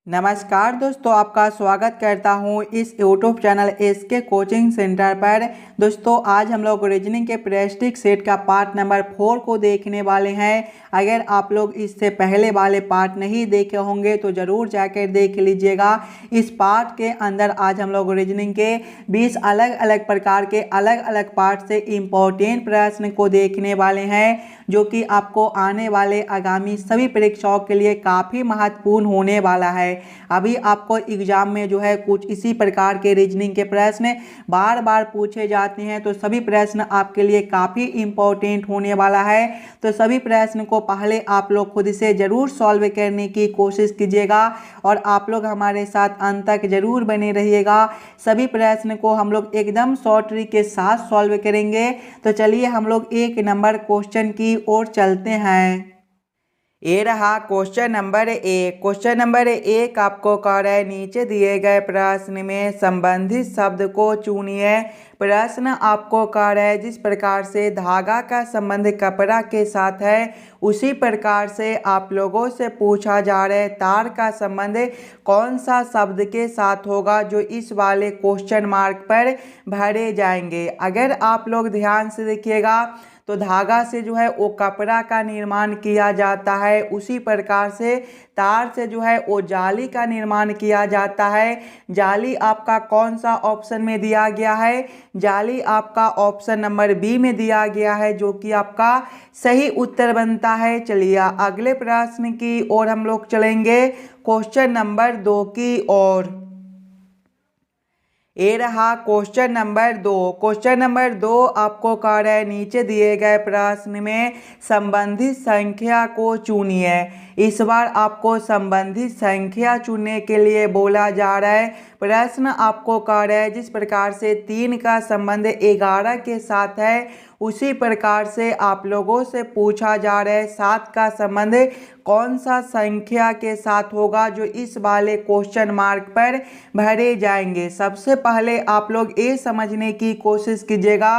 नमस्कार दोस्तों, आपका स्वागत करता हूं इस YouTube channel SK coaching centre पर। दोस्तों आज हम लोग रीजनिंग के प्रैक्टिस सेट का पार्ट नंबर 4 को देखने वाले हैं। अगर आप लोग इससे पहले वाले पार्ट नहीं देखे होंगे तो ज़रूर जाकर देख लीजिएगा। इस पार्ट के अंदर आज हम लोग रीजनिंग के 20 अलग अलग प्रकार के अलग अलग पार्ट से इम्पोर्टेंट प्रश्न को देखने वाले हैं, जो कि आपको आने वाले आगामी सभी परीक्षाओं के लिए काफ़ी महत्वपूर्ण होने वाला है। अभी आपको एग्जाम में जो है कुछ इसी प्रकार के रीजनिंग के प्रश्न बार बार पूछे जाते हैं, तो सभी प्रश्न आपके लिए काफ़ी इम्पोर्टेंट होने वाला है। तो सभी प्रश्न को पहले आप लोग खुद से ज़रूर सॉल्व करने की कोशिश कीजिएगा और आप लोग हमारे साथ अंत तक ज़रूर बने रहिएगा। सभी प्रश्न को हम लोग एकदम शॉर्ट ट्रिक के साथ सॉल्व करेंगे। तो चलिए हम लोग 1 नंबर क्वेश्चन की ओर चलते हैं। ये रहा क्वेश्चन नंबर 1। क्वेश्चन नंबर 1 आपको कह रहा है नीचे दिए गए प्रश्न में संबंधित शब्द को चुनिए। प्रश्न आपको कह रहा है जिस प्रकार से धागा का संबंध कपड़ा के साथ है, उसी प्रकार से आप लोगों से पूछा जा रहा है तार का संबंध कौन सा शब्द के साथ होगा जो इस वाले क्वेश्चन मार्क पर भरे जाएंगे। अगर आप लोग ध्यान से देखिएगा तो धागा से जो है वो कपड़ा का निर्माण किया जाता है, उसी प्रकार से तार से जो है वो जाली का निर्माण किया जाता है। जाली आपका कौन सा ऑप्शन में दिया गया है? जाली आपका ऑप्शन नंबर बी में दिया गया है, जो कि आपका सही उत्तर बनता है। चलिए अगले प्रश्न की ओर हम लोग चलेंगे, क्वेश्चन नंबर 2 की ओर। ये रहा क्वेश्चन नंबर 2। क्वेश्चन नंबर 2 आपको कह रहा है नीचे दिए गए प्रश्न में संबंधित संख्या को चुनिए। इस बार आपको संबंधित संख्या चुनने के लिए बोला जा रहा है। प्रश्न आपको कह रहा है जिस प्रकार से 3 का संबंध 11 के साथ है, उसी प्रकार से आप लोगों से पूछा जा रहा है 7 का संबंध कौन सा संख्या के साथ होगा जो इस वाले क्वेश्चन मार्क पर भरे जाएंगे। सबसे पहले आप लोग ये समझने की कोशिश कीजिएगा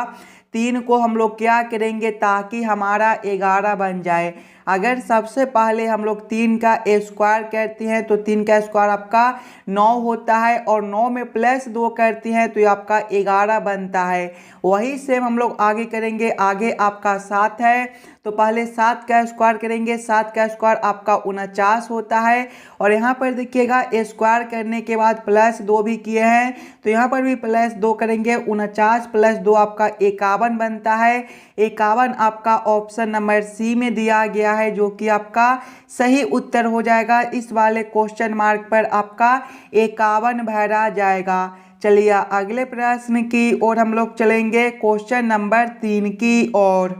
3 को हम लोग क्या करेंगे ताकि हमारा 11 बन जाए। अगर सबसे पहले हम लोग 3 का स्क्वायर करते हैं तो 3 का स्क्वायर आपका 9 होता है, और 9 में प्लस 2 करते हैं तो ये आपका 11 बनता है। वही सेम हम लोग आगे करेंगे। आगे आपका 7 है तो पहले 7 का स्क्वायर करेंगे। 7 का स्क्वायर आपका 49 होता है, और यहाँ पर देखिएगा स्क्वायर करने के बाद प्लस 2 भी किए हैं तो यहाँ पर भी प्लस 2 करेंगे। 49 प्लस 2 आपका 51 बनता है। 51 आपका ऑप्शन नंबर सी में दिया गया है, जो कि आपका सही उत्तर हो जाएगा। इस वाले क्वेश्चन मार्क पर आपका 51 भरा जाएगा। चलिए अगले प्रश्न की ओर हम लोग चलेंगे, क्वेश्चन नंबर 3 की ओर।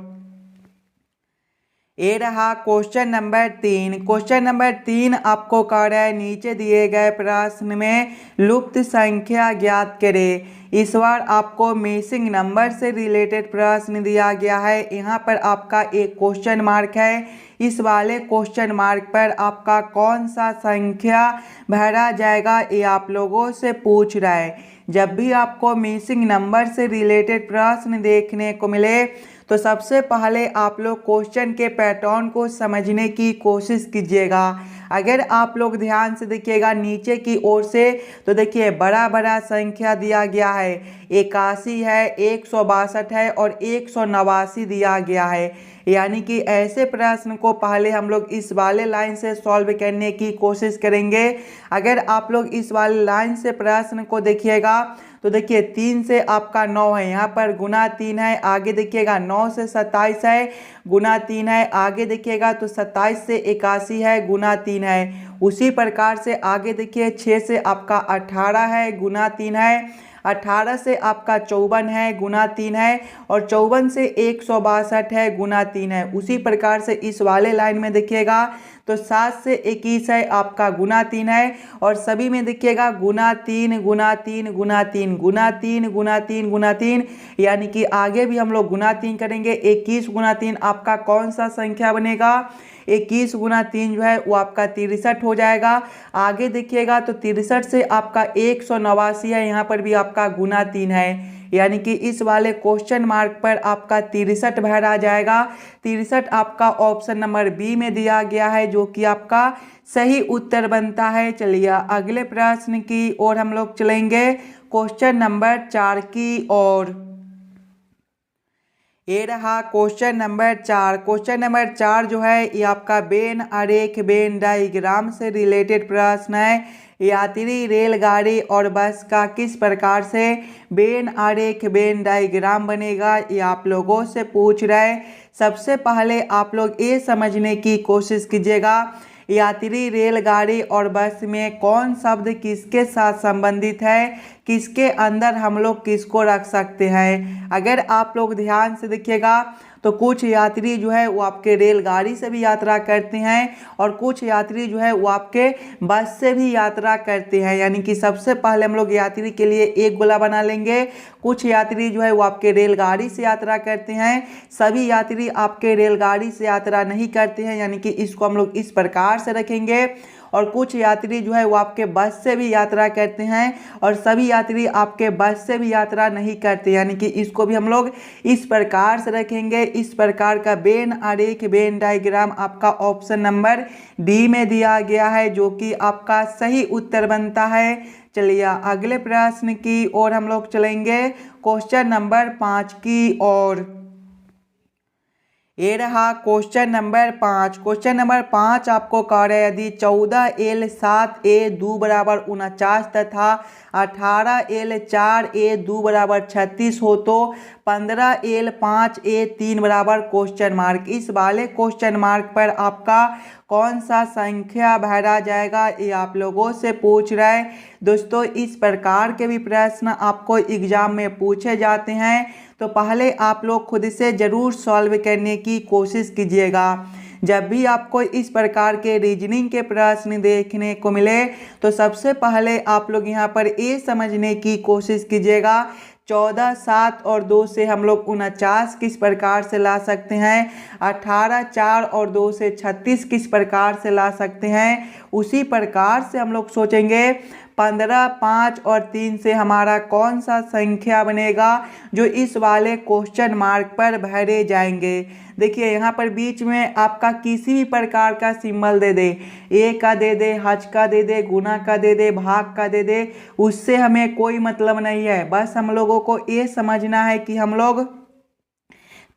ये रहा क्वेश्चन नंबर 3। क्वेश्चन नंबर 3 आपको कह रहा है नीचे दिए गए प्रश्न में लुप्त संख्या ज्ञात करें। इस बार आपको मिसिंग नंबर से रिलेटेड प्रश्न दिया गया है। यहाँ पर आपका एक क्वेश्चन मार्क है। इस वाले क्वेश्चन मार्क पर आपका कौन सा संख्या भरा जाएगा ये आप लोगों से पूछ रहा है। जब भी आपको मिसिंग नंबर से रिलेटेड प्रश्न देखने को मिले तो सबसे पहले आप लोग क्वेश्चन के पैटर्न को समझने की कोशिश कीजिएगा। अगर आप लोग ध्यान से देखिएगा नीचे की ओर से तो देखिए बड़ा बड़ा संख्या दिया गया है, 81 है, 162 है और 189 दिया गया है। यानी कि ऐसे प्रश्न को पहले हम लोग इस वाले लाइन से सॉल्व करने की कोशिश करेंगे। अगर आप लोग इस वाले लाइन से प्रश्न को देखिएगा तो देखिए 3 से आपका 9 है, यहाँ पर गुना 3 है। आगे देखिएगा 9 से 27 है, गुना 3 है। आगे देखिएगा तो 27 से 81 है, गुना 3 है। उसी प्रकार से आगे देखिए 6 से आपका 18 है, गुना 3 है। 18 से आपका 54 है, गुना 3 है, और 54 से 162 है, गुना 3 है। उसी प्रकार से इस वाले लाइन में देखिएगा तो 7 से 21 है, आपका गुना 3 है, और सभी में देखिएगा गुना 3 गुना 3 गुना 3 गुना 3 गुना 3 गुना 3, यानी कि आगे भी हम लोग गुना 3 करेंगे। 21 गुना 3 आपका कौन सा संख्या बनेगा? 21 गुना 3 जो है वो आपका 63 हो जाएगा। आगे देखिएगा तो 63 से आपका 189 है, यहाँ पर भी आपका गुना 3 है। यानी कि इस वाले क्वेश्चन मार्क पर आपका 63 भरा जाएगा। 63 आपका ऑप्शन नंबर बी में दिया गया है, जो कि आपका सही उत्तर बनता है। चलिए अगले प्रश्न की ओर हम लोग चलेंगे, क्वेश्चन नंबर 4 की ओर। ये रहा क्वेश्चन नंबर 4। क्वेश्चन नंबर 4 जो है ये आपका वेन आरेख वेन डायग्राम से रिलेटेड प्रश्न है। यात्री रेलगाड़ी और बस का किस प्रकार से वेन आरेख वेन डायग्राम बनेगा, ये आप लोगों से पूछ रहा है। सबसे पहले आप लोग ये समझने की कोशिश कीजिएगा, यात्री रेलगाड़ी और बस में कौन शब्द किसके साथ संबंधित है, किसके अंदर हम लोग किसको रख सकते हैं। अगर आप लोग ध्यान से देखिएगा तो कुछ यात्री जो है वो आपके रेलगाड़ी से भी यात्रा करते हैं और कुछ यात्री जो है वो आपके बस से भी यात्रा करते हैं। यानी कि सबसे पहले हम लोग यात्री के लिए एक गोला बना लेंगे। कुछ यात्री जो है वो आपके रेलगाड़ी से यात्रा करते हैं, सभी यात्री आपके रेलगाड़ी से यात्रा नहीं करते हैं, यानी कि इसको हम लोग इस प्रकार से रखेंगे। और कुछ यात्री जो है वो आपके बस से भी यात्रा करते हैं और सभी यात्री आपके बस से भी यात्रा नहीं करते, यानी कि इसको भी हम लोग इस प्रकार से रखेंगे। इस प्रकार का वेन आरेख वेन डायग्राम आपका ऑप्शन नंबर डी में दिया गया है, जो कि आपका सही उत्तर बनता है। चलिए अगले प्रश्न की ओर हम लोग चलेंगे, क्वेश्चन नंबर 5 की ओर। ये रहा क्वेश्चन नंबर 5। क्वेश्चन नंबर 5 आपको कह रहे हैं, यदि 14L7A2 बराबर 49 तथा 18L4A2 बराबर 36 हो तो 15L5A3 बराबर क्वेश्चन मार्क, इस वाले क्वेश्चन मार्क पर आपका कौन सा संख्या भरा जाएगा, ये आप लोगों से पूछ रहा है। दोस्तों इस प्रकार के भी प्रश्न आपको एग्जाम में पूछे जाते हैं, तो पहले आप लोग खुद से ज़रूर सॉल्व करने की कोशिश कीजिएगा। जब भी आपको इस प्रकार के रीजनिंग के प्रश्न देखने को मिले तो सबसे पहले आप लोग यहाँ पर ये समझने की कोशिश कीजिएगा, 14, 7 और 2 से हम लोग 49 किस प्रकार से ला सकते हैं, 18, 4 और 2 से 36 किस प्रकार से ला सकते हैं। उसी प्रकार से हम लोग सोचेंगे 15, 5 और 3 से हमारा कौन सा संख्या बनेगा जो इस वाले क्वेश्चन मार्क पर भरे जाएंगे। देखिए यहाँ पर बीच में आपका किसी भी प्रकार का सिंबल दे दे, ए का दे दे, हज का दे दे, गुना का दे दे, भाग का दे दे, उससे हमें कोई मतलब नहीं है। बस हम लोगों को ये समझना है कि हम लोग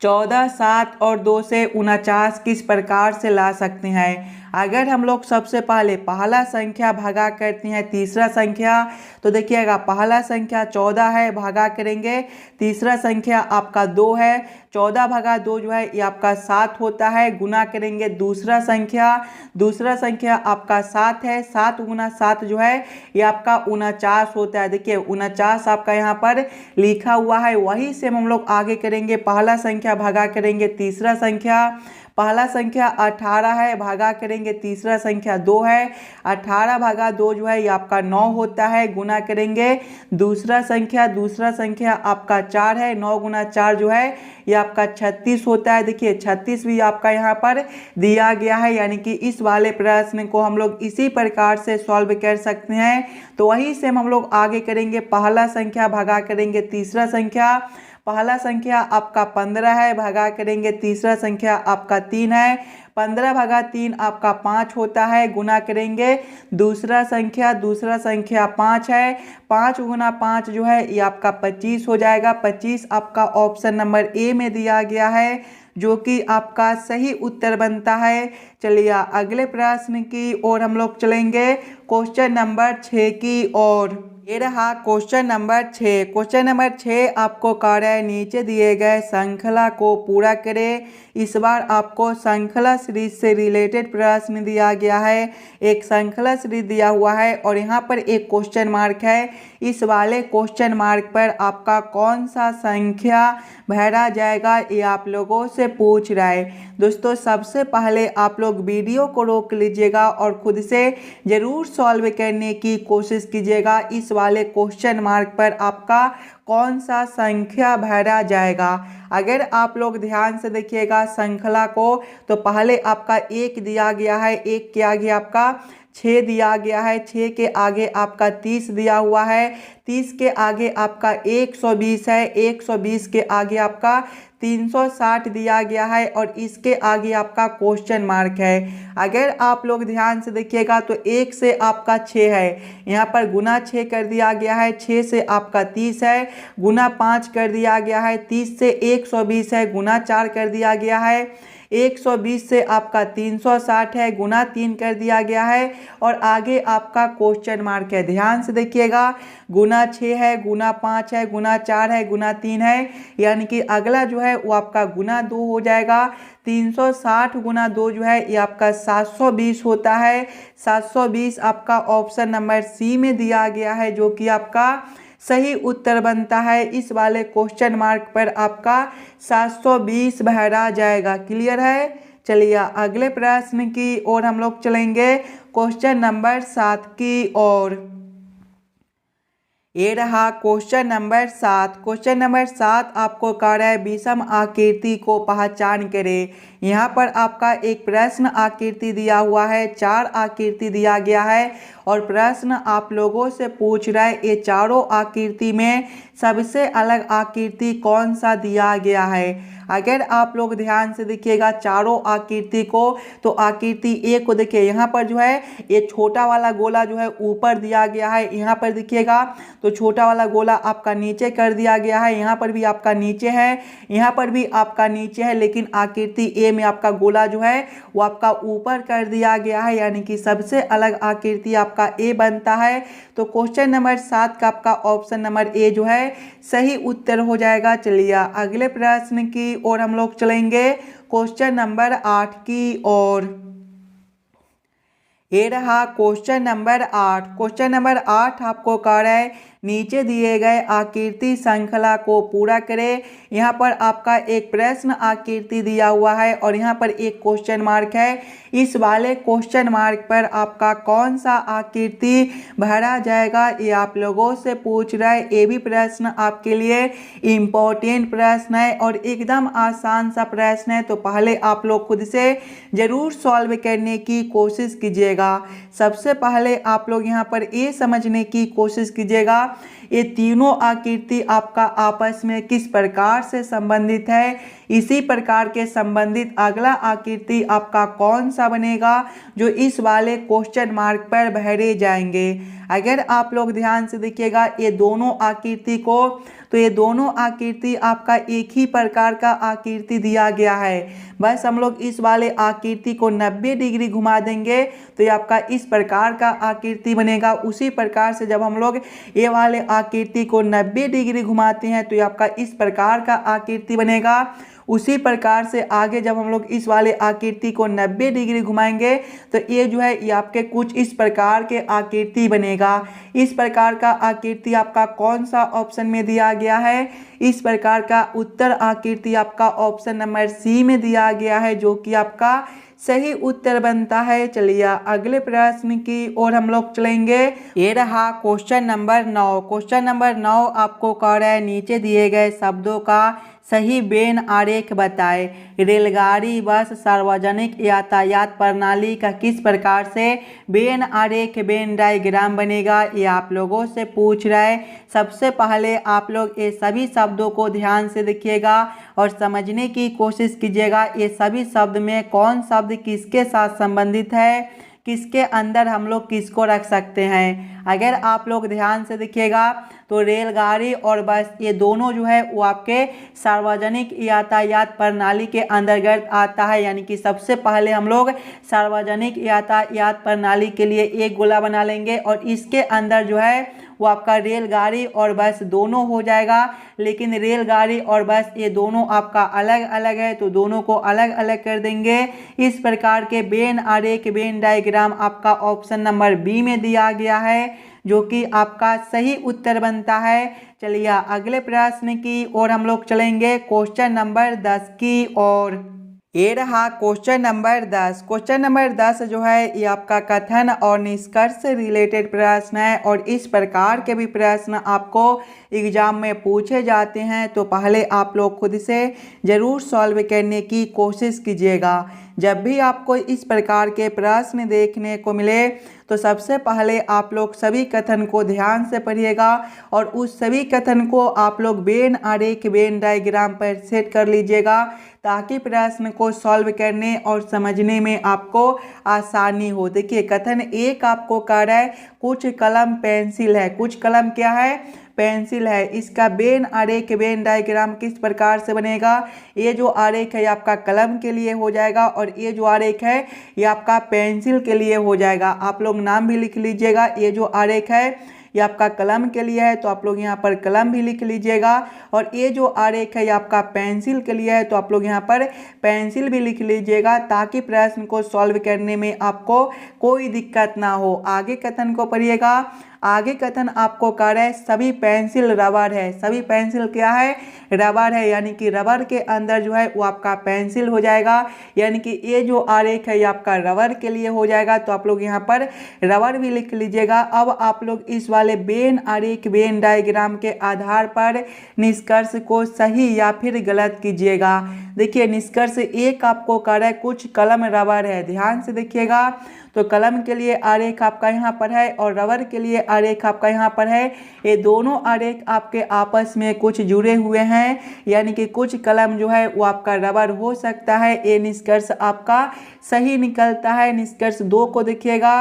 14, 7 और 2 से 49 किस प्रकार से ला सकते हैं। अगर हम लोग सबसे पहले पहला संख्या भागा करते हैं तीसरा संख्या, तो देखिएगा पहला संख्या 14 है, भागा करेंगे, तीसरा संख्या आपका 2 है, 14 भागा 2 जो है ये आपका 7 होता है, गुना करेंगे दूसरा संख्या आपका 7 है, 7 गुना 7 जो है ये आपका 49 होता है। देखिए 49 आपका यहाँ पर लिखा हुआ है, वही से हम लोग आगे करेंगे, पहला संख्या भागा करेंगे तीसरा संख्या, पहला संख्या 18 है, भागा करेंगे तीसरा संख्या 2 है, 18 भागा 2 जो है ये आपका 9 होता है, गुना करेंगे दूसरा संख्या आपका 4 है, 9 गुना 4 जो है ये आपका 36 होता है। देखिए 36 भी आपका यहाँ पर दिया गया है, यानी कि इस वाले प्रश्न को हम लोग इसी प्रकार से सॉल्व कर सकते हैं। तो वही से हम लोग आगे करेंगे, पहला संख्या भागा करेंगे तीसरा संख्या, पहला संख्या आपका 15 है, भागा करेंगे तीसरा संख्या आपका 3 है, 15 भागा 3 आपका 5 होता है, गुना करेंगे दूसरा संख्या 5 है, 5 गुना 5 जो है ये आपका 25 हो जाएगा। 25 आपका ऑप्शन नंबर ए में दिया गया है, जो कि आपका सही उत्तर बनता है। चलिए अगले प्रश्न की ओर हम लोग चलेंगे, क्वेश्चन नंबर 6 की ओर। ये रहा क्वेश्चन नंबर 6। क्वेश्चन नंबर 6 आपको कह रहा है, नीचे दिए गए श्रृंखला को पूरा करें। इस बार आपको श्रृंखला सीरीज से रिलेटेड प्रश्न दिया गया है, एक श्रृंखला सीरीज दिया हुआ है और यहाँ पर एक क्वेश्चन मार्क है। इस वाले क्वेश्चन मार्क पर आपका कौन सा संख्या भरा जाएगा, ये आप लोगों से पूछ रहा है। दोस्तों सबसे पहले आप लोग वीडियो को रोक लीजिएगा और खुद से ज़रूर सॉल्व करने की कोशिश कीजिएगा, इस वाले क्वेश्चन मार्क पर आपका कौन सा संख्या भरा जाएगा। अगर आप लोग ध्यान से देखिएगा श्रृंखला को, तो पहले आपका एक दिया गया है, एक क्या गया आपका 6 दिया गया है, 6 के आगे आपका 30 दिया हुआ है, 30 के आगे आपका 120 है, 120 के आगे आपका 360 दिया गया है और इसके आगे आपका क्वेश्चन मार्क है। अगर आप लोग ध्यान से देखिएगा तो 1 से आपका 6 है, यहाँ पर गुना 6 कर दिया गया है, 6 से आपका 30 है, गुना 5 कर दिया गया है, 30 से 120 है, गुना 4 कर दिया गया है, 120 से आपका 360 है, गुना 3 कर दिया गया है और आगे आपका क्वेश्चन मार्क है। ध्यान से देखिएगा, गुना 6 है, गुना 5 है, गुना 4 है, गुना 3 है, यानी कि अगला जो है वो आपका गुना 2 हो जाएगा। 360 गुना 2 जो है ये आपका 720 होता है। 720 आपका ऑप्शन नंबर सी में दिया गया है, जो कि आपका सही उत्तर बनता है। इस वाले क्वेश्चन मार्क पर आपका 720 भरा जाएगा। क्लियर है? चलिए अगले प्रश्न की ओर हम लोग चलेंगे, क्वेश्चन नंबर 7 की ओर। ये रहा क्वेश्चन नंबर 7। क्वेश्चन नंबर 7 आपको कह रहा है विषम आकृति को पहचान करें। यहाँ पर आपका एक प्रश्न आकृति दिया हुआ है, 4 आकृति दिया गया है और प्रश्न आप लोगों से पूछ रहा है ये चारों आकृति में सबसे अलग आकृति कौन सा दिया गया है। अगर आप लोग ध्यान से देखिएगा चारों आकृति को, तो आकृति ए को देखिए, यहाँ पर जो है ये छोटा वाला गोला जो है ऊपर दिया गया है, यहाँ पर देखिएगा तो छोटा वाला गोला आपका नीचे कर दिया गया है, यहाँ पर भी आपका नीचे है, यहाँ पर भी आपका नीचे है, लेकिन आकृति ए में आपका गोला जो है वो आपका ऊपर कर दिया गया है, यानी कि सबसे अलग आकृति आपका ए बनता है। तो क्वेश्चन नंबर 7 का आपका ऑप्शन नंबर ए जो है सही उत्तर हो जाएगा। चलिए अगले प्रश्न की और हम लोग चलेंगे, क्वेश्चन नंबर 8 की ओर। ये रहा क्वेश्चन नंबर 8। क्वेश्चन नंबर 8 आपको कह रहा है नीचे दिए गए आकृति श्रृंखला को पूरा करें। यहाँ पर आपका एक प्रश्न आकृति दिया हुआ है और यहाँ पर एक क्वेश्चन मार्क है। इस वाले क्वेश्चन मार्क पर आपका कौन सा आकृति भरा जाएगा, ये आप लोगों से पूछ रहा है। ये भी प्रश्न आपके लिए इम्पोर्टेंट प्रश्न है और एकदम आसान सा प्रश्न है, तो पहले आप लोग खुद से ज़रूर सॉल्व करने की कोशिश कीजिएगा। सबसे पहले आप लोग यहाँ पर ये समझने की कोशिश कीजिएगा ये तीनों आकृति आपका आपस में किस प्रकार से संबंधित है। इसी प्रकार के संबंधित अगला आकृति आपका कौन सा बनेगा जो इस वाले क्वेश्चन मार्क पर भरे जाएंगे। अगर आप लोग ध्यान से देखिएगा ये दोनों आकृति को, तो ये दोनों आकृति आपका एक ही प्रकार का आकृति दिया गया है। बस हम लोग इस वाले आकृति को 90 डिग्री घुमा देंगे तो ये आपका इस प्रकार का आकृति बनेगा। उसी प्रकार से जब हम लोग ये वाले आकृति को 90 डिग्री घुमाते हैं तो ये आपका इस प्रकार का आकृति बनेगा। उसी प्रकार से आगे जब हम लोग इस वाले आकृति को 90 डिग्री घुमाएंगे तो ये जो है ये आपके कुछ इस प्रकार के आकृति बनेगा। इस प्रकार का आकृति आपका कौन सा ऑप्शन में दिया गया है? इस प्रकार का उत्तर आकृति आपका ऑप्शन नंबर सी में दिया गया है, जो कि आपका सही उत्तर बनता है। चलिए अगले प्रश्न की ओर हम लोग चलेंगे। ये रहा क्वेश्चन नंबर 9। क्वेश्चन नंबर 9 आपको कह रहा है नीचे दिए गए शब्दों का सही वेन आरेख बताएं। रेलगाड़ी, बस, सार्वजनिक यातायात प्रणाली का किस प्रकार से वेन आरेख, वेन डायग्राम बनेगा, ये आप लोगों से पूछ रहा है। सबसे पहले आप लोग ये सभी शब्दों को ध्यान से देखिएगा और समझने की कोशिश कीजिएगा ये सभी शब्द में कौन शब्द किसके साथ संबंधित है, किसके अंदर हम लोग किसको रख सकते हैं। अगर आप लोग ध्यान से देखिएगा तो रेलगाड़ी और बस ये दोनों जो है वो आपके सार्वजनिक यातायात प्रणाली के अंतर्गत आता है, यानी कि सबसे पहले हम लोग सार्वजनिक यातायात प्रणाली के लिए एक गोला बना लेंगे और इसके अंदर जो है वो आपका रेलगाड़ी और बस दोनों हो जाएगा। लेकिन रेलगाड़ी और बस ये दोनों आपका अलग अलग है तो दोनों को अलग अलग कर देंगे। इस प्रकार के वेन आरेख, वेन डायग्राम आपका ऑप्शन नंबर बी में दिया गया है, जो कि आपका सही उत्तर बनता है। चलिए अगले प्रश्न की ओर हम लोग चलेंगे, क्वेश्चन नंबर 10 की ओर। ये रहा क्वेश्चन नंबर 10। क्वेश्चन नंबर 10 जो है ये आपका कथन और निष्कर्ष से रिलेटेड प्रश्न है और इस प्रकार के भी प्रश्न आपको एग्जाम में पूछे जाते हैं, तो पहले आप लोग खुद से ज़रूर सॉल्व करने की कोशिश कीजिएगा। जब भी आपको इस प्रकार के प्रश्न देखने को मिले तो सबसे पहले आप लोग सभी कथन को ध्यान से पढ़िएगा और उस सभी कथन को आप लोग वेन आरेख वेन डायग्राम पर सेट कर लीजिएगा, ताकि प्रश्न को सॉल्व करने और समझने में आपको आसानी हो। देखिए कथन एक आपको कह रहा है कुछ कलम पेंसिल है, कुछ कलम क्या है, पेंसिल है। इसका वेन आरेख वेन डायग्राम किस प्रकार से बनेगा, ये जो आरेख है आपका कलम के लिए हो जाएगा और ये जो आरेख है ये आपका पेंसिल के लिए हो जाएगा। आप लोग नाम भी लिख लीजिएगा, ये जो आरेख है ये आपका कलम के लिए है तो आप लोग यहाँ पर कलम भी लिख लीजिएगा, और ये जो आरेख है ये आपका पेंसिल के लिए है तो आप लोग यहाँ पर पेंसिल भी लिख लीजिएगा, ताकि प्रश्न को सॉल्व करने में आपको कोई दिक्कत ना हो। आगे कथन को पढ़िएगा। आगे कथन आपको कह रहा है सभी पेंसिल रबर है। सभी पेंसिल क्या है, रबर है, यानी कि रबर के अंदर जो है वो आपका पेंसिल हो जाएगा, यानी कि ये जो आरेख है ये आपका रबर के लिए हो जाएगा तो आप लोग यहाँ पर रबर भी लिख लीजिएगा। अब आप लोग इस वाले वेन आरेख वेन डायग्राम के आधार पर निष्कर्ष को सही या फिर गलत कीजिएगा। देखिए निष्कर्ष एक आपको कह रहा है कुछ कलम रबर है, ध्यान से देखिएगा। तो कलम के लिए आरेख आपका यहाँ पर है और रबर के लिए आरेख आपका यहाँ पर है। ये दोनों आरेख आपके आपस में कुछ जुड़े हुए हैं, यानी कि कुछ कलम जो है वो आपका रबर हो सकता है। ये निष्कर्ष आपका सही निकलता है। निष्कर्ष 2 को देखिएगा,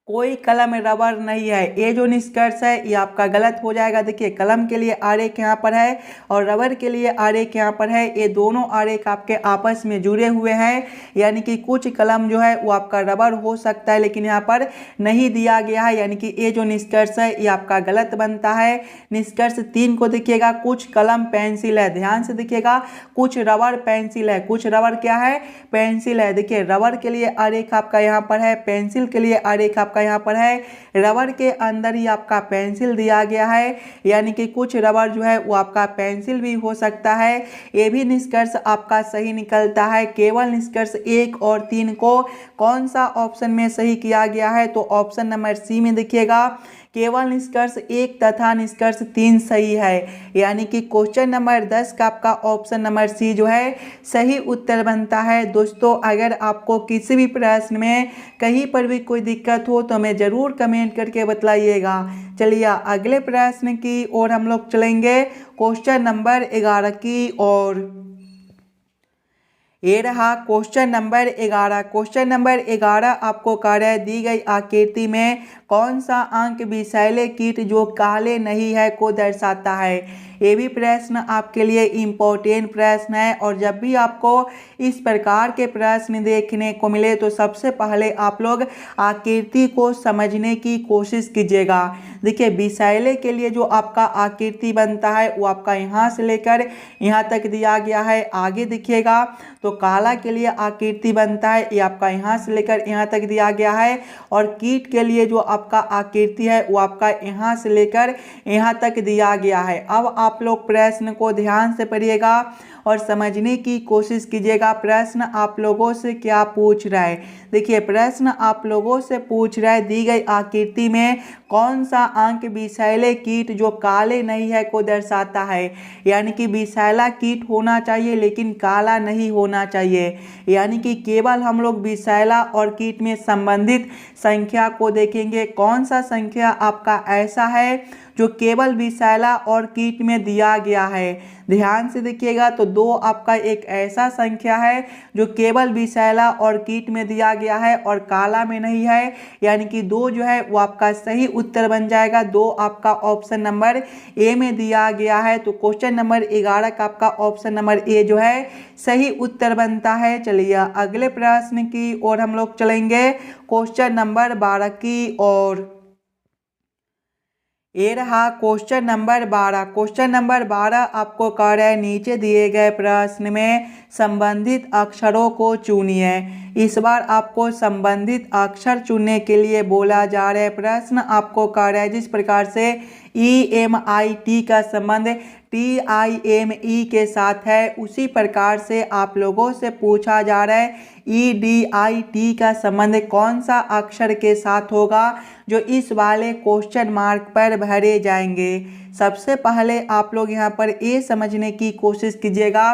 कोई कलम रबर नहीं है। ये जो निष्कर्ष है ये आपका गलत हो जाएगा। देखिए कलम के लिए आरेख यहाँ पर है और रबर के लिए आरेख यहाँ पर है। ये दोनों आरेख आपके आपस में जुड़े हुए हैं, यानी कि कुछ कलम जो है वो आपका रबर हो सकता है, लेकिन यहाँ पर नहीं दिया गया है, यानी कि ये जो निष्कर्ष है ये आपका गलत बनता है। निष्कर्ष 3 को देखिएगा, कुछ कलम पेंसिल है। ध्यान से देखिएगा, कुछ रबर पेंसिल है। कुछ रबर क्या है, पेंसिल है। देखिए रबर के लिए आरेख आपका यहाँ पर है, पेंसिल के लिए आरेख आपका यहाँ पर है। रबर के अंदर ही आपका पेंसिल दिया गया है, यानी कि कुछ रबर जो है वो आपका पेंसिल भी हो सकता है। ये भी निष्कर्ष आपका सही निकलता है। केवल निष्कर्ष 1 और 3 को कौन सा ऑप्शन में सही किया गया है, तो ऑप्शन नंबर सी में देखिएगा, केवल निष्कर्ष 1 तथा निष्कर्ष 3 सही है, यानी कि क्वेश्चन नंबर 10 का आपका ऑप्शन नंबर सी जो है सही उत्तर बनता है। दोस्तों अगर आपको किसी भी प्रश्न में कहीं पर भी कोई दिक्कत हो तो हमें ज़रूर कमेंट करके बतलाइएगा। चलिए अगले प्रश्न की ओर हम लोग चलेंगे, क्वेश्चन नंबर 11 की ओर। ये रहा क्वेश्चन नंबर 11। क्वेश्चन नंबर 11 आपको कह रहा है दी गई आकृति में कौन सा अंक विषैले कीट जो काले नहीं है को दर्शाता है। ये भी प्रश्न आपके लिए इम्पोर्टेंट प्रश्न है, और जब भी आपको इस प्रकार के प्रश्न देखने को मिले तो सबसे पहले आप लोग आकृति को समझने की कोशिश कीजिएगा। देखिए विषैले के लिए जो आपका आकृति बनता है वो आपका यहाँ से लेकर यहाँ तक दिया गया है। आगे देखिएगा तो काला के लिए आकृति बनता है, ये आपका यहाँ से लेकर यहाँ तक दिया गया है, और कीट के लिए जो आपका आकृति है वो आपका यहाँ से लेकर यहाँ तक दिया गया है। अब आप लोग प्रश्न को ध्यान से पढ़िएगा और समझने की कोशिश कीजिएगा। प्रश्न आप लोगों से क्या पूछ रहा है। देखिए प्रश्न आप लोगों से पूछ रहा है दी गई आकृति में कौन सा अंक विषैले कीट जो काले नहीं है को दर्शाता है, यानी कि विषैला कीट होना चाहिए लेकिन काला नहीं होना चाहिए, यानी कि केवल हम लोग विषैला और कीट में संबंधित संख्या को देखेंगे। कौन सा संख्या आपका ऐसा है जो केवल विषैला और कीट में दिया गया है। ध्यान से देखिएगा तो 2 आपका एक ऐसा संख्या है जो केवल विषैला और कीट में दिया गया है और काला में नहीं है, यानी कि 2 जो है वो आपका सही उत्तर बन जाएगा। 2 आपका ऑप्शन नंबर ए में दिया गया है, तो क्वेश्चन नंबर 11 का आपका ऑप्शन नंबर ए जो है सही उत्तर बनता है। चलिए अगले प्रश्न की ओर हम लोग चलेंगे, क्वेश्चन नंबर 12 की ओर। ये रहा क्वेश्चन नंबर 12। क्वेश्चन नंबर 12 आपको कह रहा है नीचे दिए गए प्रश्न में संबंधित अक्षरों को चुनिए। इस बार आपको संबंधित अक्षर चुनने के लिए बोला जा रहा है। प्रश्न आपको कह रहा है जिस प्रकार से EMIT का संबंध TIME के साथ है, उसी प्रकार से आप लोगों से पूछा जा रहा है EDIT का संबंध कौन सा अक्षर के साथ होगा। जो इस वाले क्वेश्चन मार्क पर भरे जाएंगे। सबसे पहले आप लोग यहाँ पर ये समझने की कोशिश कीजिएगा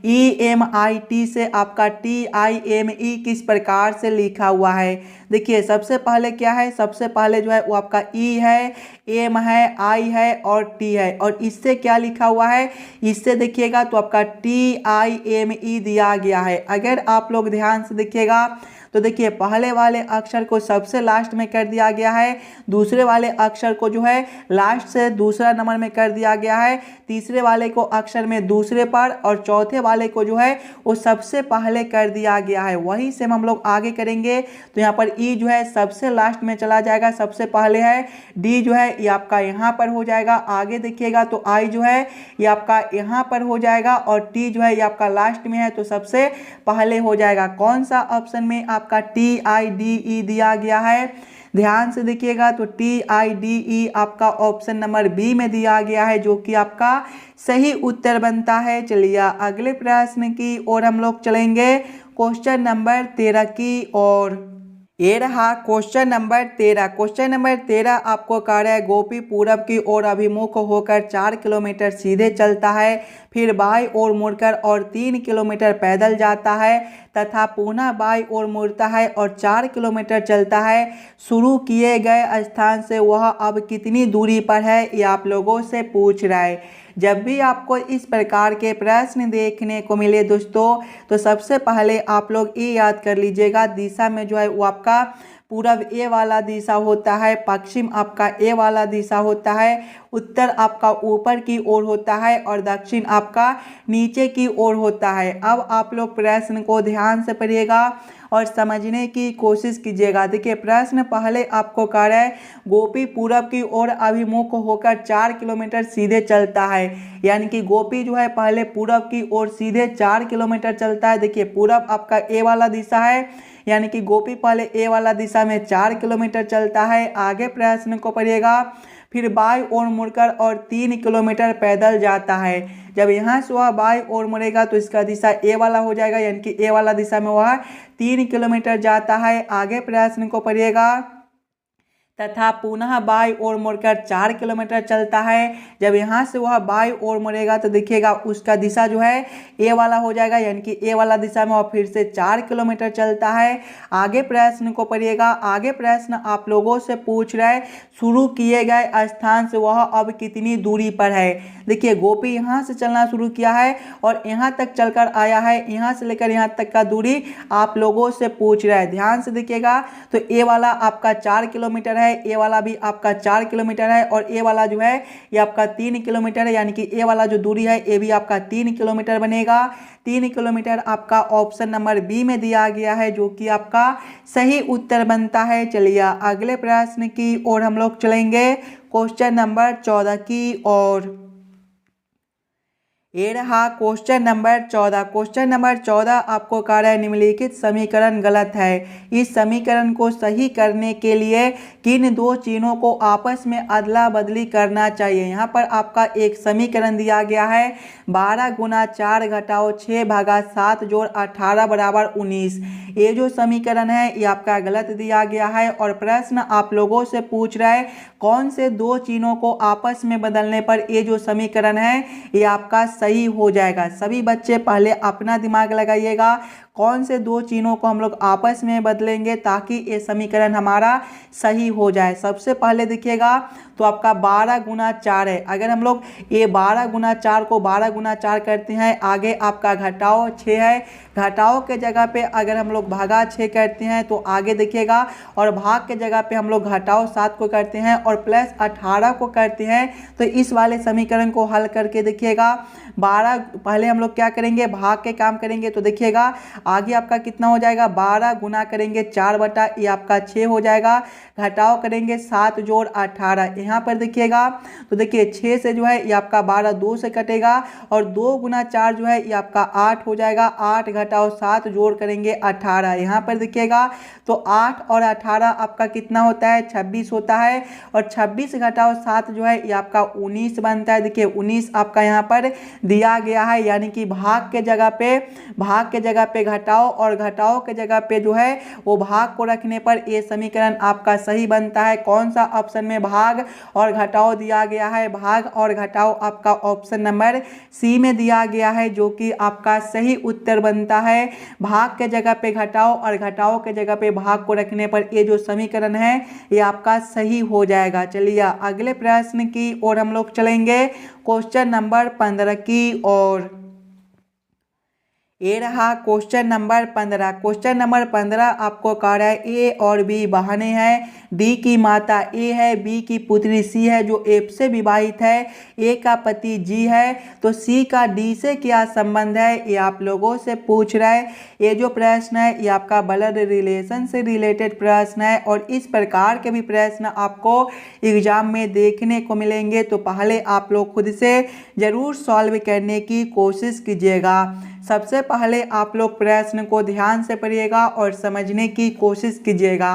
EMIT से आपका TIME किस प्रकार से लिखा हुआ है। देखिए सबसे पहले क्या है, सबसे पहले जो है वो आपका E है, M है, I है और T है, और इससे क्या लिखा हुआ है, इससे देखिएगा तो आपका TIME दिया गया है। अगर आप लोग ध्यान से देखिएगा तो देखिए पहले वाले अक्षर को सबसे लास्ट में कर दिया गया है, दूसरे वाले अक्षर को जो है लास्ट से दूसरा नंबर में कर दिया गया है, तीसरे वाले को अक्षर में दूसरे पर, और चौथे वाले को जो है वो सबसे पहले कर दिया गया है। वही सेम हम लोग आगे करेंगे तो यहाँ पर ई जो है सबसे लास्ट में चला जाएगा, सबसे पहले है। डी जो है ये आपका यहाँ पर हो जाएगा, आगे देखिएगा तो आई जो है ये आपका यहाँ पर हो जाएगा, और टी जो है ये आपका लास्ट में है तो सबसे पहले हो जाएगा। कौन सा ऑप्शन में आपका TIDE दिया गया है, ध्यान से देखिएगा तो TIDE आपका ऑप्शन नंबर बी में दिया गया है, जो कि आपका सही उत्तर बनता है। चलिए अगले प्रश्न की ओर हम लोग चलेंगे, क्वेश्चन नंबर 13 की ओर। ये रहा क्वेश्चन नंबर 13। क्वेश्चन नंबर 13 आपको कह रहा है गोपी पूरब की ओर अभिमुख होकर 4 किलोमीटर सीधे चलता है, फिर बाई ओर मुड़कर और 3 किलोमीटर पैदल जाता है तथा पुनः बाई ओर मुड़ता है और 4 किलोमीटर चलता है। शुरू किए गए स्थान से वह अब कितनी दूरी पर है, ये आप लोगों से पूछ रहा है। जब भी आपको इस प्रकार के प्रश्न देखने को मिले दोस्तों, तो सबसे पहले आप लोग ये याद कर लीजिएगा, दिशा में जो है वो आपका पूरब ए वाला दिशा होता है, पश्चिम आपका ए वाला दिशा होता है, उत्तर आपका ऊपर की ओर होता है और दक्षिण आपका नीचे की ओर होता है। अब आप लोग प्रश्न को ध्यान से पढ़िएगा और समझने की कोशिश कीजिएगा। देखिए प्रश्न पहले आपको कह रहा है गोपी पूरब की ओर अभिमुख होकर 4 किलोमीटर सीधे चलता है, यानी कि गोपी जो है पहले पूरब की ओर सीधे 4 किलोमीटर चलता है। देखिए पूरब आपका ए वाला दिशा है, यानी कि गोपी पहले ए वाला दिशा में 4 किलोमीटर चलता है। आगे प्रश्न को पढ़िएगा, फिर बाई ओर मुड़कर और 3 किलोमीटर पैदल जाता है। जब यहाँ से वह बाई ओर मुड़ेगा तो इसका दिशा ए वाला हो जाएगा, यानी कि ए वाला दिशा में वह 3 किलोमीटर जाता है। आगे प्रश्न को पढ़िएगा, तथा पुनः बाई ओर मुड़कर 4 किलोमीटर चलता है। जब यहाँ से वह बाई ओर मुड़ेगा तो देखिएगा उसका दिशा जो है ए वाला हो जाएगा, यानी कि ए वाला दिशा में वह फिर से 4 किलोमीटर चलता है। आगे प्रश्न को पढ़िएगा, आगे प्रश्न आप लोगों से पूछ रहा है शुरू किए गए स्थान से वह अब कितनी दूरी पर है। देखिए गोपी यहाँ से चलना शुरू किया है और यहाँ तक चलकर आया है, यहाँ से लेकर यहाँ तक का दूरी आप लोगों से पूछ रहा है। ध्यान से देखिएगा तो ए वाला आपका 4 किलोमीटर है, ए वाला भी आपका 4 किलोमीटर है, और ए वाला जो है ये आपका 3 किलोमीटर है, यानी कि ए वाला जो दूरी है ये भी आपका 3 किलोमीटर बनेगा। 3 किलोमीटर आपका ऑप्शन नंबर बी में दिया गया है, जो कि आपका सही उत्तर बनता है। चलिए अगले प्रश्न की ओर हम लोग चलेंगे, क्वेश्चन नंबर 14 की ओर। ये रहा क्वेश्चन नंबर 14। क्वेश्चन नंबर 14 आपको कह रहा है निम्नलिखित समीकरण गलत है, इस समीकरण को सही करने के लिए किन दो चिन्हों को आपस में अदला बदली करना चाहिए। यहाँ पर आपका एक समीकरण दिया गया है 12 गुना 4 घटाओ 6 भागा 7 जोड़ 18 बराबर 19। ये जो समीकरण है ये आपका गलत दिया गया है, और प्रश्न आप लोगों से पूछ रहा है कौन से दो चिन्हों को आपस में बदलने पर ये जो समीकरण है ये आपका सही हो जाएगा। सभी बच्चे पहले अपना दिमाग लगाइएगा, कौन से दो चिन्हों को हम लोग आपस में बदलेंगे ताकि ये समीकरण हमारा सही हो जाए। सबसे पहले देखिएगा तो आपका 12 गुना 4 है, अगर हम लोग ये 12 गुना 4 को 12 गुना 4 करते हैं, आगे आपका घटाओ 6 है, घटाओ के जगह पे अगर हम लोग भागा 6 करते हैं तो आगे देखिएगा, और भाग के जगह पे हम लोग घटाओ 7 को करते हैं और प्लस 18 को करते हैं। तो इस वाले समीकरण को हल करके देखिएगा 12, पहले हम लोग क्या करेंगे भाग के काम करेंगे, तो देखिएगा आगे आपका कितना हो जाएगा 12 गुना करेंगे 4 बटा ये आपका 6 हो जाएगा, घटाओ करेंगे 7 जोड़ 18। यहाँ पर देखिएगा तो देखिए 6 से जो है ये आपका 12 2 से कटेगा, और 2 गुना 4 जो है ये आपका 8 हो जाएगा, 8 घटाओ 7 जोड़ करेंगे 18। यहाँ पर देखिएगा तो 8 और 18 आपका कितना होता है 26 होता है, और 26 घटाओ 7 जो है ये आपका 19 बनता है। देखिए 19 आपका यहाँ पर दिया गया है, यानी कि भाग के जगह पे घटाओ और घटाओ के जगह पे जो है वो भाग को रखने पर ये समीकरण आपका सही बनता है। कौन सा ऑप्शन में भाग और घटाओ दिया गया है? भाग और घटाओ आपका ऑप्शन नंबर सी में दिया गया है, जो कि आपका सही उत्तर बनता है। भाग के जगह पे घटाओ और घटाओ के जगह पे भाग को रखने पर ये जो समीकरण है ये आपका सही हो जाएगा। चलिए अगले प्रश्न की ओर हम लोग चलेंगे, क्वेश्चन नंबर 15 की ओर। ये रहा क्वेश्चन नंबर 15। क्वेश्चन नंबर 15 आपको कह रहा है ए और बी बहने हैं, डी की माता ए है, बी की पुत्री सी है जो एफ से विवाहित है, ए का पति जी है, तो सी का डी से क्या संबंध है, ये आप लोगों से पूछ रहा है। ये जो प्रश्न है ये आपका ब्लड रिलेशन से रिलेटेड प्रश्न है और इस प्रकार के भी प्रश्न आपको एग्जाम में देखने को मिलेंगे, तो पहले आप लोग खुद से ज़रूर सॉल्व करने की कोशिश कीजिएगा। सबसे पहले आप लोग प्रश्न को ध्यान से पढ़िएगा और समझने की कोशिश कीजिएगा।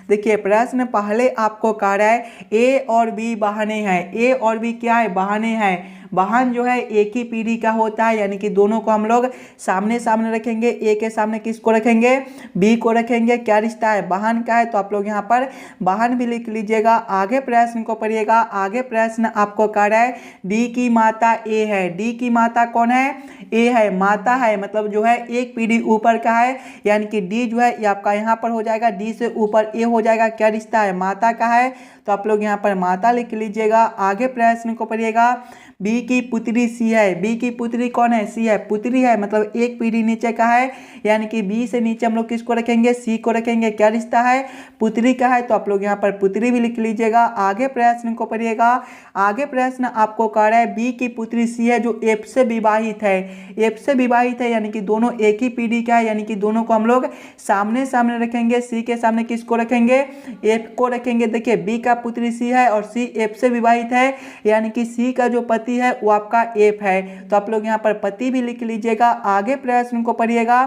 देखिए प्रश्न पहले आपको कह रहा है ए और बी बहने हैं। ए और बी क्या है? बहने हैं। बहन जो है एक ही पीढ़ी का होता है, यानी कि दोनों को हम लोग सामने सामने रखेंगे। ए के सामने किसको रखेंगे? बी को रखेंगे। क्या रिश्ता है? बहन का है, तो आप लोग यहाँ पर बहन भी लिख लीजिएगा। आगे प्रश्न को पढ़िएगा। आगे प्रश्न आपको कह रहा है डी की माता ए है। डी की माता कौन है? ए है। माता है मतलब जो है एक पीढ़ी ऊपर का है, यानी कि डी जो है ये आपका यहाँ पर हो जाएगा, डी से ऊपर ए हो जाएगा। क्या रिश्ता है? माता का है, तो आप लोग यहाँ पर माता लिख लीजिएगा। आगे प्रश्न को पढ़िएगा। बी की पुत्री सी है। बी की पुत्री कौन है? सी है। पुत्री है मतलब एक पीढ़ी नीचे का है, यानी कि बी से नीचे हम लोग किसको रखेंगे? सी को रखेंगे। क्या रिश्ता है? पुत्री का है, तो आप लोग यहाँ पर पुत्री भी लिख लीजिएगा। आगे प्रश्न को पढ़िएगा। आगे प्रश्न आपको कह रहा है बी की पुत्री सी है जो एफ से विवाहित है। एफ से विवाहित है यानी कि दोनों एक ही पीढ़ी का है, यानी कि दोनों को हम लोग सामने सामने रखेंगे। सी के सामने किसको रखेंगे? एफ को रखेंगे। देखिए बी का पुत्री सी है और सी एफ से विवाहित है, यानी कि सी का जो पति है वो आपका एफ है, तो आप लोग यहाँ पर पति भी लिख लीजिएगा। आगे प्रश्न को पढ़िएगा।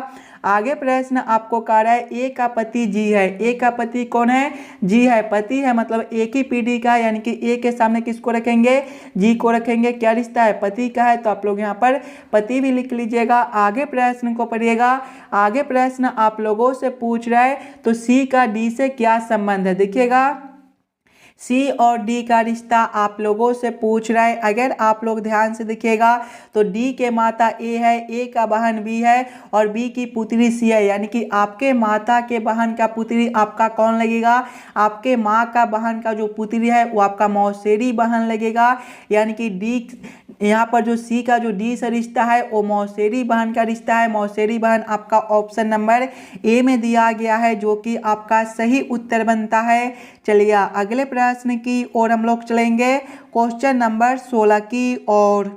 आगे प्रश्न आपको कह रहा है ए का पति जी है। ए का पति कौन है? जी है। पति है मतलब एक ही पीढ़ी का, यानी कि ए के सामने किसको रखेंगे? जी को रखेंगे। क्या रिश्ता है? पति का है, तो आप लोग यहाँ पर पति भी लिख लीजिएगा। आगे प्रश्न को पढ़िएगा। आगे प्रश्न आप लोगों से पूछ रहा है तो सी का डी से क्या संबंध है? देखिएगा सी और डी का रिश्ता आप लोगों से पूछ रहा है। अगर आप लोग ध्यान से देखिएगा तो डी के माता ए है, ए का बहन बी है और बी की पुत्री सी है, यानी कि आपके माता के बहन का पुत्री आपका कौन लगेगा? आपके माँ का बहन का जो पुत्री है वो आपका मौसेरी बहन लगेगा, यानी कि डी यहाँ पर जो सी का जो डी से रिश्ता है वो मौसेरी बहन का रिश्ता है। मौसेरी बहन आपका ऑप्शन नंबर ए में दिया गया है, जो कि आपका सही उत्तर बनता है। चलिए अगले प्रश्न की ओर हम लोग चलेंगे, क्वेश्चन नंबर 16 की ओर।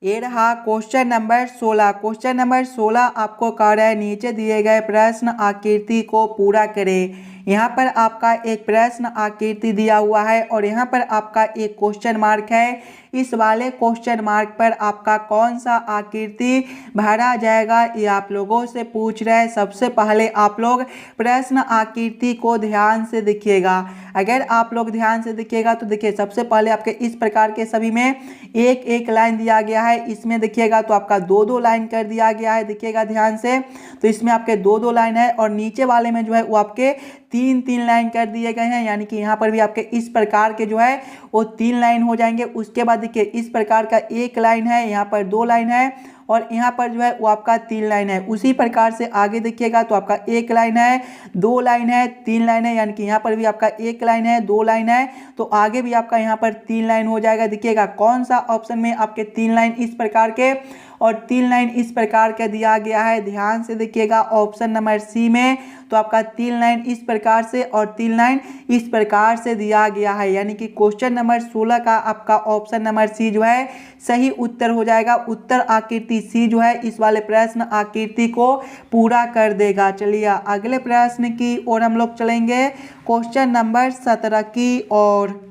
ये रहा क्वेश्चन नंबर 16। क्वेश्चन नंबर 16 आपको कह रहा है नीचे दिए गए प्रश्न आकृति को पूरा करें। यहाँ पर आपका एक प्रश्न आकृति दिया हुआ है और यहाँ पर आपका एक क्वेश्चन मार्क है। इस वाले क्वेश्चन मार्क पर आपका कौन सा आकृति भरा जाएगा ये आप लोगों से पूछ रहा है। सबसे पहले आप लोग प्रश्न आकृति को ध्यान से देखिएगा। अगर आप लोग ध्यान से देखिएगा तो देखिए सबसे पहले आपके इस प्रकार के सभी में एक एक लाइन दिया गया है। इसमें देखिएगा तो आपका दो दो लाइन कर दिया गया है। देखिएगा ध्यान से, तो इसमें आपके दो दो लाइन है और नीचे वाले में जो है वो आपके तीन तीन लाइन कर दिए गए हैं, यानी कि यहाँ पर भी आपके इस प्रकार के जो है वो तीन लाइन हो जाएंगे। उसके बाद देखिए इस प्रकार का एक लाइन है, यहाँ पर दो लाइन है और यहाँ पर जो है वो आपका तीन लाइन है। उसी प्रकार से आगे देखिएगा तो आपका एक लाइन है, दो लाइन है, तीन लाइन है, यानी कि यहाँ पर भी आपका एक लाइन है, दो लाइन है, तो आगे भी आपका यहाँ पर तीन लाइन हो जाएगा। देखिएगा कौन सा ऑप्शन में आपके तीन लाइन इस प्रकार के और तीन लाइन इस प्रकार का दिया गया है। ध्यान से देखिएगा ऑप्शन नंबर सी में तो आपका तीन लाइन इस प्रकार से और तीन लाइन इस प्रकार से दिया गया है, यानी कि क्वेश्चन नंबर 16 का आपका ऑप्शन नंबर सी जो है सही उत्तर हो जाएगा। उत्तर आकृति सी जो है इस वाले प्रश्न आकृति को पूरा कर देगा। चलिए अगले प्रश्न की ओर हम लोग चलेंगे, क्वेश्चन नंबर 17 की ओर।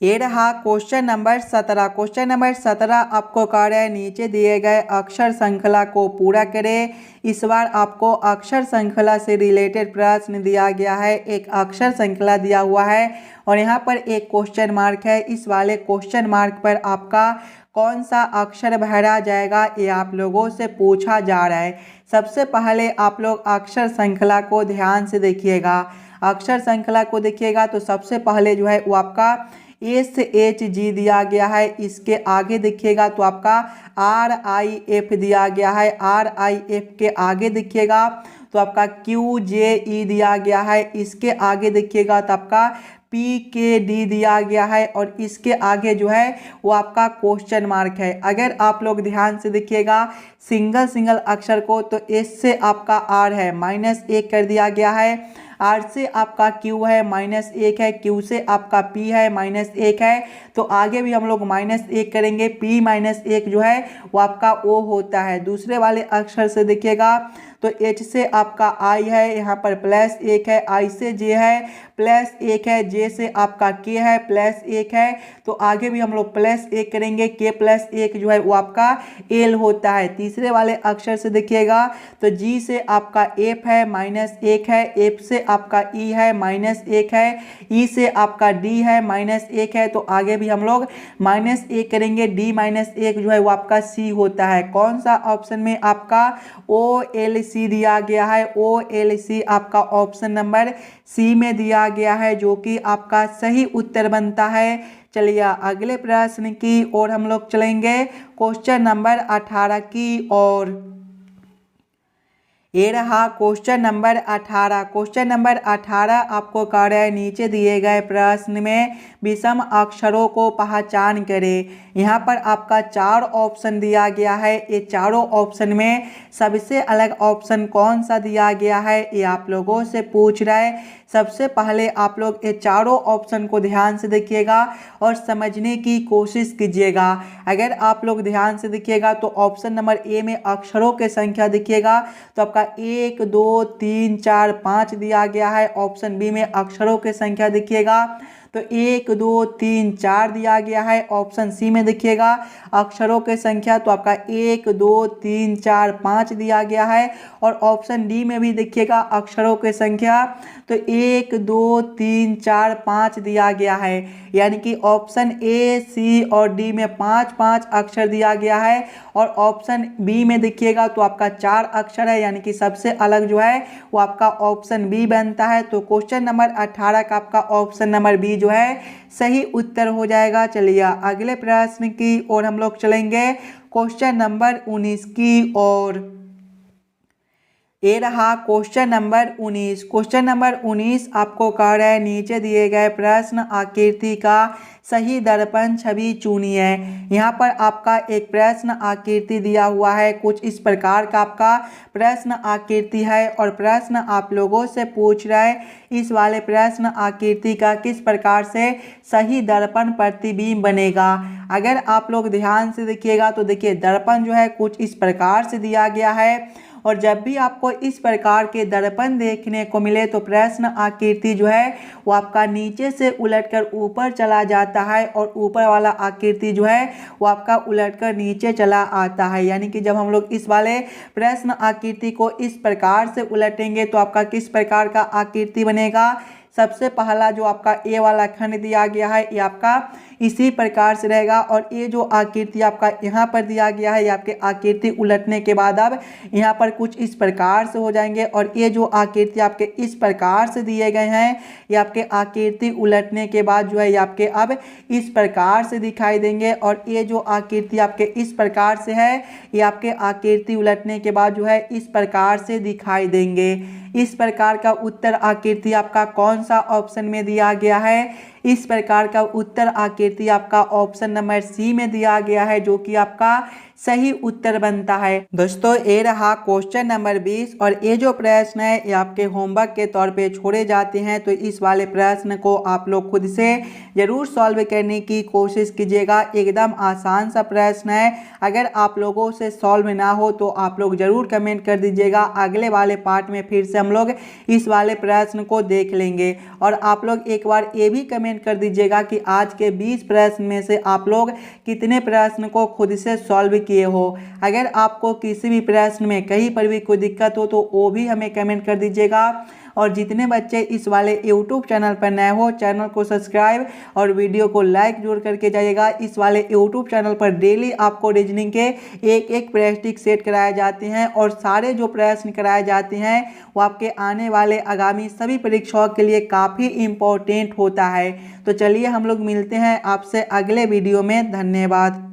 ये रहा क्वेश्चन नंबर 17। क्वेश्चन नंबर 17 आपको कह रहा है नीचे दिए गए अक्षर श्रृंखला को पूरा करें। इस बार आपको अक्षर श्रृंखला से रिलेटेड प्रश्न दिया गया है। एक अक्षर श्रृंखला दिया हुआ है और यहाँ पर एक क्वेश्चन मार्क है। इस वाले क्वेश्चन मार्क पर आपका कौन सा अक्षर भरा जाएगा, ये आप लोगों से पूछा जा रहा है। सबसे पहले आप लोग अक्षर श्रृंखला को ध्यान से देखिएगा। अक्षर श्रृंखला को देखिएगा तो सबसे पहले जो है वो आपका SHG दिया गया है। इसके आगे देखिएगा तो आपका RIF दिया गया है। RIF के आगे देखिएगा तो आपका QJE दिया गया है। इसके आगे देखिएगा तो आपका PKD दिया गया है और इसके आगे जो है वो आपका क्वेश्चन मार्क है। अगर आप लोग ध्यान से देखिएगा सिंगल अक्षर को तो S से आपका R है -1 कर दिया गया है, R से आपका Q है -1 है, Q से आपका P है -1 है। तो आगे भी हम लोग -1 करेंगे। P -1 जो है वो आपका O होता है। दूसरे वाले अक्षर से देखिएगा तो H से आपका I है, यहाँ पर +1 है, I से J है +1 है, J से आपका K है +1 है। तो आगे भी हम लोग +1 करेंगे। K +1 जो है वो आपका L होता है। तीसरे वाले अक्षर से देखिएगा तो G से आपका F है -1 है, F से आपका E है -1 है, E से आपका D है -1 है। तो आगे भी हम लोग -1 करेंगे। D -1 जो है वो आपका C होता है। कौन सा ऑप्शन में आपका OLC दिया गया है? OLC आपका ऑप्शन नंबर C में दिया गया है, जो कि आपका सही उत्तर बनता है। चलिए अगले प्रश्न की ओर हम लोग चलेंगे, क्वेश्चन नंबर 18 की ओर। ये रहा क्वेश्चन नंबर 18। क्वेश्चन नंबर 18 आपको कह रहा है नीचे दिए गए प्रश्न में विषम अक्षरों को पहचान करें। यहाँ पर आपका 4 ऑप्शन दिया गया है। ये चारों ऑप्शन में सबसे अलग ऑप्शन कौन सा दिया गया है, ये आप लोगों से पूछ रहा है। सबसे पहले आप लोग ये चारों ऑप्शन को ध्यान से देखिएगा और समझने की कोशिश कीजिएगा। अगर आप लोग ध्यान से देखिएगा तो ऑप्शन नंबर ए में अक्षरों की संख्या देखिएगा तो आपका 1 2 3 4 5 दिया गया है। ऑप्शन बी में अक्षरों की संख्या देखिएगा तो 1 2 3 4 दिया गया है। ऑप्शन सी में देखिएगा अक्षरों की संख्या तो आपका 1 2 3 4 5 दिया गया है। और ऑप्शन डी में भी देखिएगा अक्षरों की संख्या तो 1 2 3 4 5 दिया गया है। यानी कि ऑप्शन ए सी और डी में 5 अक्षर दिया गया है। और ऑप्शन बी में देखिएगा तो आपका 4 अक्षर है, यानी कि सबसे अलग जो है वो आपका ऑप्शन बी बनता है। तो क्वेश्चन नंबर 18 का आपका ऑप्शन नंबर बी जो है सही उत्तर हो जाएगा। चलिए अगले प्रश्न की ओर हम लोग चलेंगे, क्वेश्चन नंबर 19 की ओर। ये रहा क्वेश्चन नंबर 19। क्वेश्चन नंबर 19 आपको कह रहा है नीचे दिए गए प्रश्न आकृति का सही दर्पण छवि चुनिए। यहाँ पर आपका एक प्रश्न आकृति दिया हुआ है। कुछ इस प्रकार का आपका प्रश्न आकृति है और प्रश्न आप लोगों से पूछ रहा है इस वाले प्रश्न आकृति का किस प्रकार से सही दर्पण प्रतिबिंब बनेगा। अगर आप लोग ध्यान से देखिएगा तो देखिए दर्पण जो है कुछ इस प्रकार से दिया गया है। और जब भी आपको इस प्रकार के दर्पण देखने को मिले तो प्रश्न आकृति जो है वो आपका नीचे से उलटकर ऊपर चला जाता है और ऊपर वाला आकृति जो है वो आपका उलटकर नीचे चला आता है। यानी कि जब हम लोग इस वाले प्रश्न आकृति को इस प्रकार से उलटेंगे तो आपका किस प्रकार का आकृति बनेगा। सबसे पहला जो आपका ए वाला खंड दिया गया है ये आपका इसी प्रकार से रहेगा। और ये जो आकृति आपका यहाँ पर दिया गया है ये आपके आकृति उलटने के बाद अब यहाँ पर कुछ इस प्रकार से हो जाएंगे। और ये जो आकृति आपके इस प्रकार से दिए गए हैं ये आपके आकृति उलटने के बाद जो है ये आपके अब इस प्रकार से दिखाई देंगे। और ये जो आकृति आपके इस प्रकार से है ये आपके आकृति उलटने के बाद जो है इस प्रकार से दिखाई देंगे। इस प्रकार का उत्तर आकृति आपका कौन सा ऑप्शन में दिया गया है? इस प्रकार का उत्तर आकृति आपका ऑप्शन नंबर सी में दिया गया है, जो कि आपका सही उत्तर बनता है। दोस्तों ये रहा क्वेश्चन नंबर 20 और ये जो प्रश्न है ये आपके होमवर्क के तौर पे छोड़े जाते हैं। तो इस वाले प्रश्न को आप लोग खुद से ज़रूर सॉल्व करने की कोशिश कीजिएगा। एकदम आसान सा प्रश्न है। अगर आप लोगों से सॉल्व ना हो तो आप लोग ज़रूर कमेंट कर दीजिएगा। अगले वाले पार्ट में फिर से हम लोग इस वाले प्रश्न को देख लेंगे। और आप लोग एक बार ये भी कमेंट कर दीजिएगा कि आज के 20 प्रश्न में से आप लोग कितने प्रश्न को खुद से सॉल्व किए हो। अगर आपको किसी भी प्रश्न में कहीं पर भी कोई दिक्कत हो तो वो भी हमें कमेंट कर दीजिएगा। और जितने बच्चे इस वाले YouTube चैनल पर नए हो, चैनल को सब्सक्राइब और वीडियो को लाइक जरूर करके जाइएगा। इस वाले YouTube चैनल पर डेली आपको रीजनिंग के एक एक प्रैक्टिस सेट कराए जाते हैं और सारे जो प्रश्न कराए जाते हैं वो आपके आने वाले आगामी सभी परीक्षाओं के लिए काफ़ी इम्पोर्टेंट होता है। तो चलिए हम लोग मिलते हैं आपसे अगले वीडियो में। धन्यवाद।